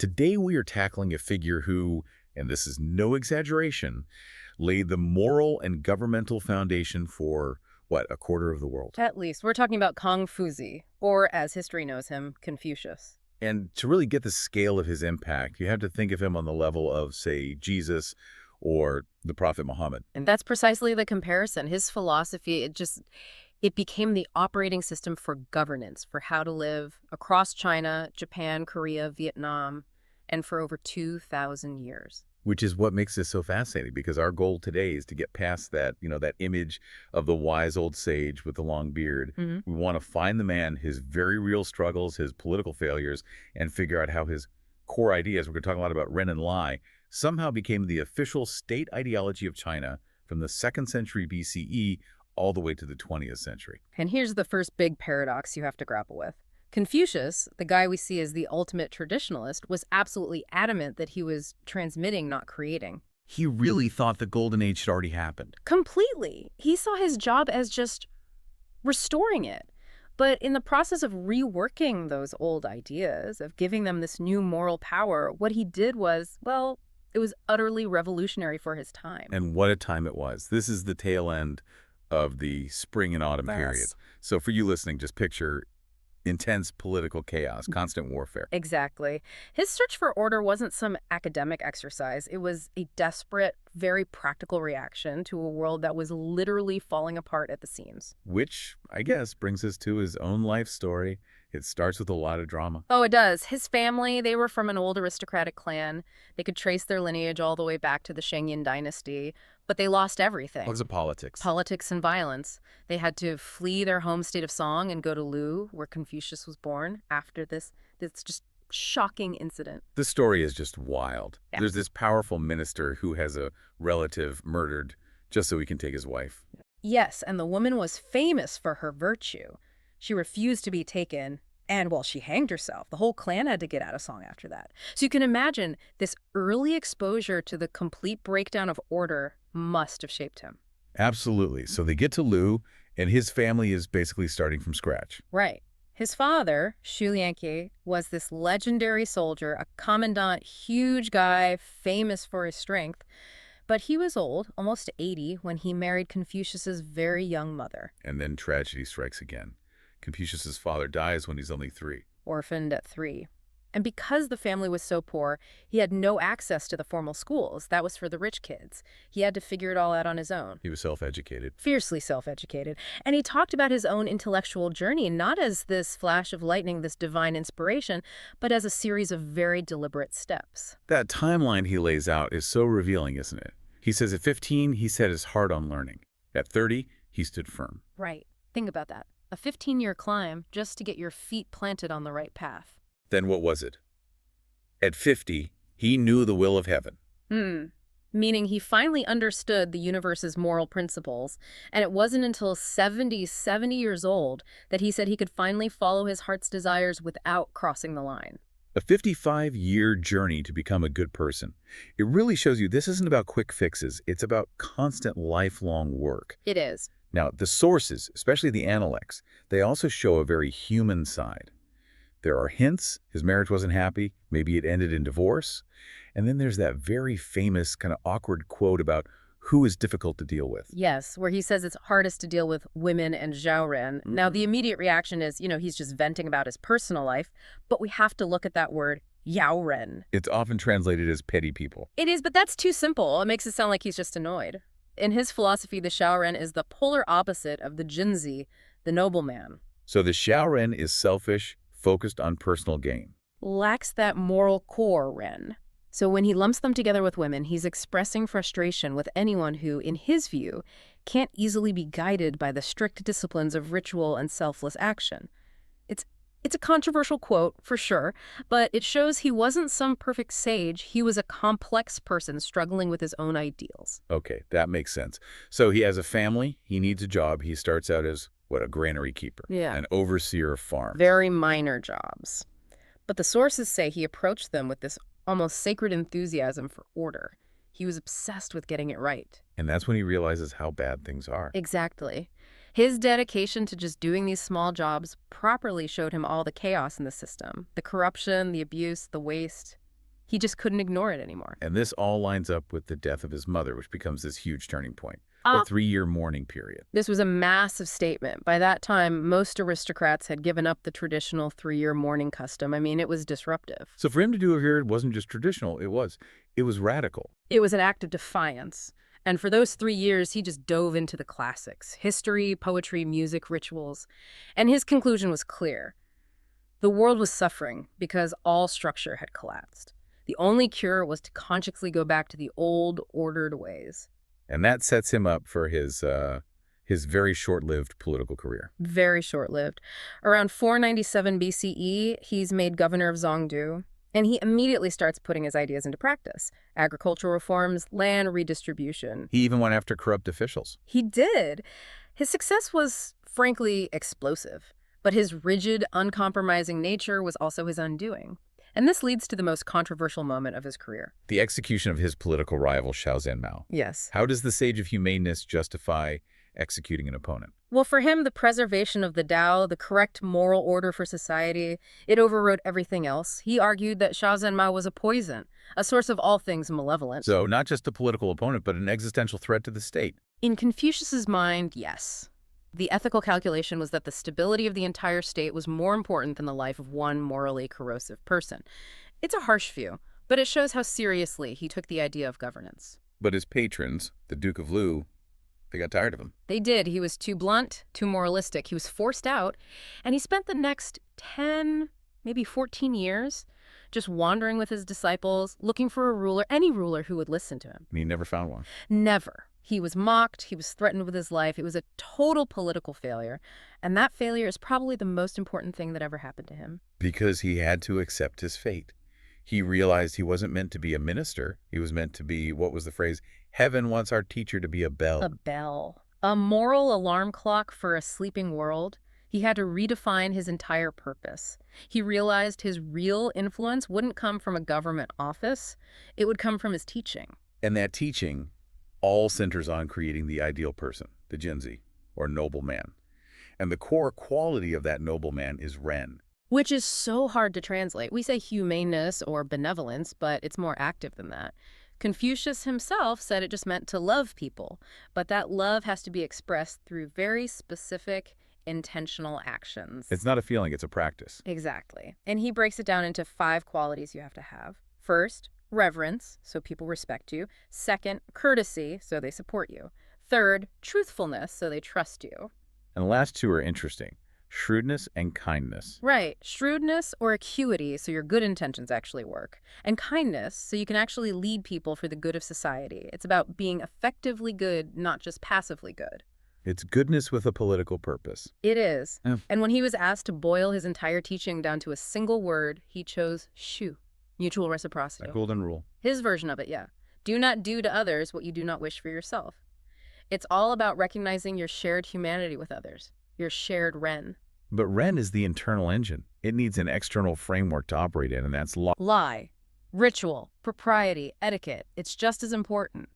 Today we are tackling a figure who, and this is no exaggeration, laid the moral and governmental foundation for, what, a quarter of the world. At least. We're talking about Confucius, or as history knows him, Confucius. And to really get the scale of his impact, you have to think of him on the level of, say, Jesus or the Prophet Muhammad. And that's precisely the comparison. His philosophy, it became the operating system for governance, for how to live across China, Japan, Korea, Vietnam, and for over 2,000 years. Which is what makes this so fascinating, because our goal today is to get past that, that image of the wise old sage with the long beard. We want to find the man, his very real struggles, his political failures, and figure out how his core ideas, we're going to talk a lot about Ren and Lai, somehow became the official state ideology of China from the 2nd century BCE all the way to the 20th century. And here's the first big paradox you have to grapple with. Confucius, the guy we see as the ultimate traditionalist, was absolutely adamant that he was transmitting, not creating. He really thought the golden age had already happened. Completely. He saw his job as just restoring it. But in the process of reworking those old ideas, of giving them this new moral power, what he did was, well, it was utterly revolutionary for his time. And what a time it was. This is the tail end of the spring and autumn period. So for you listening, just picture intense political chaos, constant warfare. Exactly. His search for order wasn't some academic exercise. It was a desperate, very practical reaction to a world that was literally falling apart at the seams. Which, I guess, brings us to his own life story. It starts with a lot of drama. Oh, it does. His family, they were from an old aristocratic clan. They could trace their lineage all the way back to the Shangyin dynasty, but they lost everything. Because of politics. Politics and violence. They had to flee their home state of Song and go to Lu, where Confucius was born, after this just shocking incident. The story is just wild. Yeah. There's this powerful minister who has a relative murdered just so he can take his wife. Yes, and the woman was famous for her virtue. She refused to be taken, and, well, she hanged herself. The whole clan had to get out of Song after that. So you can imagine this early exposure to the complete breakdown of order must have shaped him. Absolutely. So they get to Lu, and his family is basically starting from scratch. Right. His father, Xu Lianqi, was this legendary soldier, a commandant, huge guy, famous for his strength. But he was old, almost 80, when he married Confucius's very young mother. And then tragedy strikes again. Confucius's father dies when he's only 3. Orphaned at 3. And because the family was so poor, he had no access to the formal schools. That was for the rich kids. He had to figure it all out on his own. He was self-educated. Fiercely self-educated. And he talked about his own intellectual journey, not as this flash of lightning, this divine inspiration, but as a series of very deliberate steps. That timeline he lays out is so revealing, isn't it? He says at 15, he set his heart on learning. At 30, he stood firm. Right. Think about that. A 15-year climb just to get your feet planted on the right path. Then what was it? At 50, he knew the will of heaven. Meaning he finally understood the universe's moral principles, and it wasn't until 70 years old that he said he could finally follow his heart's desires without crossing the line. A 55-year journey to become a good person. It really shows you this isn't about quick fixes. It's about constant lifelong work. It is. Now, the sources, especially the Analects, they also show a very human side. There are hints. His marriage wasn't happy. Maybe it ended in divorce. And then there's that very famous kind of awkward quote about who is difficult to deal with. Yes, where he says it's hardest to deal with women and Zhaoren. Now, the immediate reaction is, he's just venting about his personal life, but we have to look at that word, Yaoren. It's often translated as petty people. It is, but that's too simple. It makes it sound like he's just annoyed. In his philosophy, the Zhaoren is the polar opposite of the Junzi, the nobleman. So the Zhaoren is selfish, focused on personal gain. Lacks that moral core, Ren. So when he lumps them together with women, he's expressing frustration with anyone who, in his view, can't easily be guided by the strict disciplines of ritual and selfless action. It's a controversial quote, for sure, but it shows he wasn't some perfect sage. He was a complex person struggling with his own ideals. Okay, that makes sense. So he has a family, he needs a job. He starts out as, a granary keeper. Yeah. An overseer of farms. Very minor jobs. But the sources say he approached them with this almost sacred enthusiasm for order. He was obsessed with getting it right. And that's when he realizes how bad things are. Exactly. His dedication to just doing these small jobs properly showed him all the chaos in the system. The corruption, the abuse, the waste. He just couldn't ignore it anymore. And this all lines up with the death of his mother, which becomes this huge turning point. The 3-year mourning period. This was a massive statement. By that time, most aristocrats had given up the traditional 3-year mourning custom. I mean, it was disruptive. So for him to do it here, it wasn't just traditional. It was radical. It was an act of defiance. And for those 3 years, he just dove into the classics: history, poetry, music, rituals. And his conclusion was clear. The world was suffering because all structure had collapsed. The only cure was to consciously go back to the old, ordered ways. And that sets him up for his very short-lived political career. Very short-lived. Around 497 BCE, he's made governor of Zhongdu, and he immediately starts putting his ideas into practice. Agricultural reforms, land redistribution. He even went after corrupt officials. He did. His success was, frankly, explosive. But his rigid, uncompromising nature was also his undoing. And this leads to the most controversial moment of his career. The execution of his political rival, Xiao Zhenmao. Yes. How does the sage of humaneness justify executing an opponent? Well, for him, the preservation of the Tao, the correct moral order for society, it overrode everything else. He argued that Xiao Zhenmao was a poison, a source of all things malevolent. So not just a political opponent, but an existential threat to the state. In Confucius's mind, yes. The ethical calculation was that the stability of the entire state was more important than the life of one morally corrosive person. It's a harsh view, but it shows how seriously he took the idea of governance. But his patrons, the Duke of Lu, they got tired of him. They did. He was too blunt, too moralistic. He was forced out, and he spent the next 10, maybe 14 years just wandering with his disciples, looking for a ruler, any ruler who would listen to him. And he never found one. Never. He was mocked. He was threatened with his life. It was a total political failure. And that failure is probably the most important thing that ever happened to him. Because he had to accept his fate. He realized he wasn't meant to be a minister. He was meant to be, what was the phrase? Heaven wants our teacher to be a bell. A bell. A moral alarm clock for a sleeping world. He had to redefine his entire purpose. He realized his real influence wouldn't come from a government office. It would come from his teaching. And that teaching all centers on creating the ideal person, the Jinzi, or noble man. And the core quality of that noble man is Ren. Which is so hard to translate. We say humaneness or benevolence, but it's more active than that. Confucius himself said it just meant to love people, but that love has to be expressed through very specific, intentional actions. It's not a feeling, it's a practice. Exactly. And he breaks it down into 5 qualities you have to have. First, reverence, so people respect you. Second, courtesy, so they support you. Third, truthfulness, so they trust you. And the last 2 are interesting. Shrewdness and kindness. Right. Shrewdness or acuity, so your good intentions actually work. And kindness, so you can actually lead people for the good of society. It's about being effectively good, not just passively good. It's goodness with a political purpose. It is. Yeah. And when he was asked to boil his entire teaching down to a single word, he chose shu, mutual reciprocity. A golden rule. His version of it, yeah. Do not do to others what you do not wish for yourself. It's all about recognizing your shared humanity with others, your shared Ren. But Ren is the internal engine. It needs an external framework to operate in, and that's law. Lie, ritual, propriety, etiquette. It's just as important.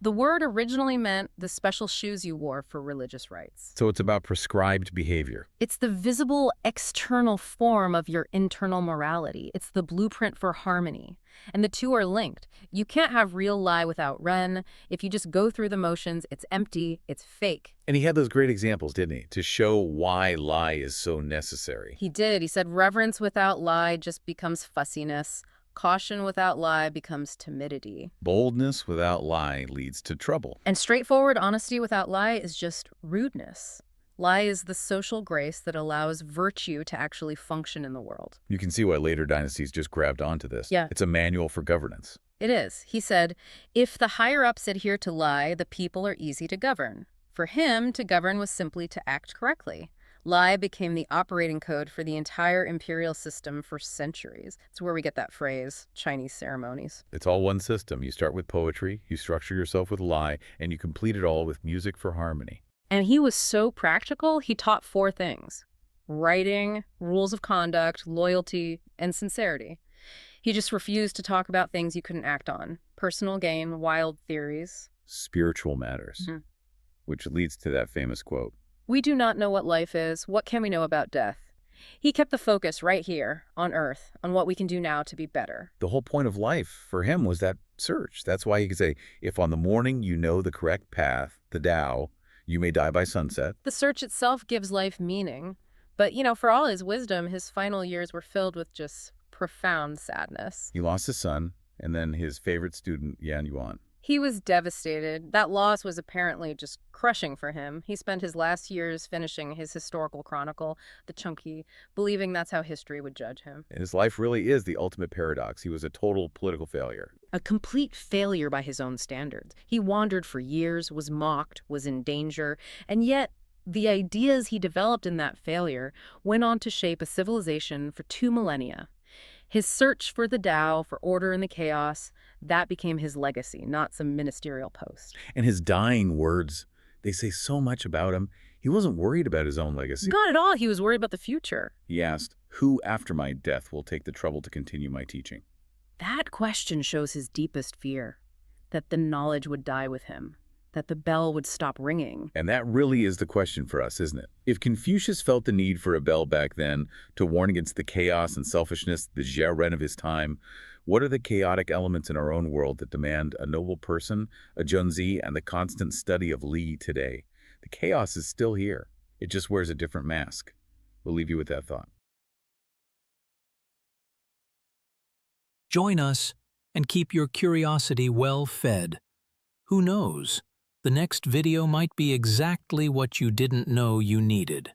The word originally meant the special shoes you wore for religious rites. So it's about prescribed behavior. It's the visible external form of your internal morality. It's the blueprint for harmony. And the 2 are linked. You can't have real lie without Ren. If you just go through the motions, it's empty, it's fake. And he had those great examples, didn't he? To show why lie is so necessary. He did. He said reverence without lie just becomes fussiness. Caution without lie becomes timidity. Boldness without lie leads to trouble. And straightforward honesty without lie is just rudeness. Lie is the social grace that allows virtue to actually function in the world. You can see why later dynasties just grabbed onto this. Yeah. It's a manual for governance. It is. He said, if the higher-ups adhere to lie, the people are easy to govern. For him, to govern was simply to act correctly. Lie became the operating code for the entire imperial system for centuries. It's where we get that phrase, Chinese ceremonies. It's all one system. You start with poetry, you structure yourself with lie, and you complete it all with music for harmony. And he was so practical, he taught 4 things: writing, rules of conduct, loyalty, and sincerity. He just refused to talk about things you couldn't act on. Personal gain, wild theories. Spiritual matters, which leads to that famous quote. We do not know what life is. What can we know about death? He kept the focus right here, on Earth, on what we can do now to be better. The whole point of life for him was that search. That's why he could say, if on the morning you know the correct path, the Tao, you may die by sunset. The search itself gives life meaning. But, for all his wisdom, his final years were filled with just profound sadness. He lost his son, and then his favorite student, Yan Yuan. He was devastated. That loss was apparently just crushing for him. He spent his last years finishing his historical chronicle, the Chunky, believing that's how history would judge him. And his life really is the ultimate paradox. He was a total political failure. A complete failure by his own standards. He wandered for years, was mocked, was in danger, and yet the ideas he developed in that failure went on to shape a civilization for 2 millennia. His search for the Tao, for order in the chaos, that became his legacy, not some ministerial post. And his dying words, they say so much about him. He wasn't worried about his own legacy. Not at all. He was worried about the future. He asked, who after my death will take the trouble to continue my teaching? That question shows his deepest fear, that the knowledge would die with him, that the bell would stop ringing. And that really is the question for us, isn't it? If Confucius felt the need for a bell back then to warn against the chaos and selfishness, the jiaoren of his time, what are the chaotic elements in our own world that demand a noble person, a Junzi, and the constant study of Li today? The chaos is still here. It just wears a different mask. We'll leave you with that thought. Join us and keep your curiosity well fed. Who knows? The next video might be exactly what you didn't know you needed.